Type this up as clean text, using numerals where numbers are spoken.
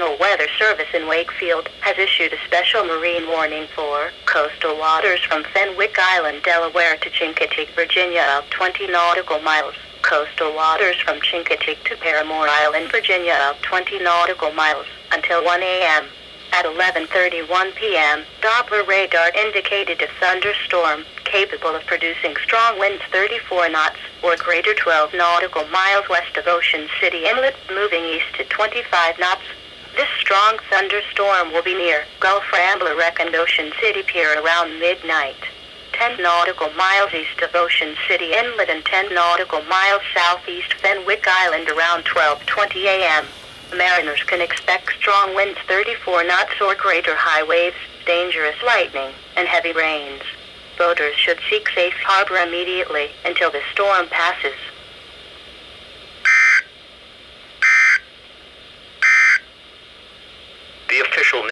National Weather Service in Wakefield has issued a special marine warning for coastal waters from Fenwick Island, Delaware to Chincoteague, Virginia up 20 nautical miles. Coastal waters from Chincoteague to Paramore Island, Virginia up 20 nautical miles until 1 a.m. At 11:31 p.m., Doppler radar indicated a thunderstorm capable of producing strong winds 34 knots or greater 12 nautical miles west of Ocean City Inlet, moving east to 25 knots. This strong thunderstorm will be near Gulf Rambler Wreck and Ocean City Pier around midnight. 10 nautical miles east of Ocean City Inlet and 10 nautical miles southeast Fenwick Island around 12:20 a.m. Mariners can expect strong winds 34 knots or greater, high waves, dangerous lightning, and heavy rains. Boaters should seek safe harbor immediately until the storm passes.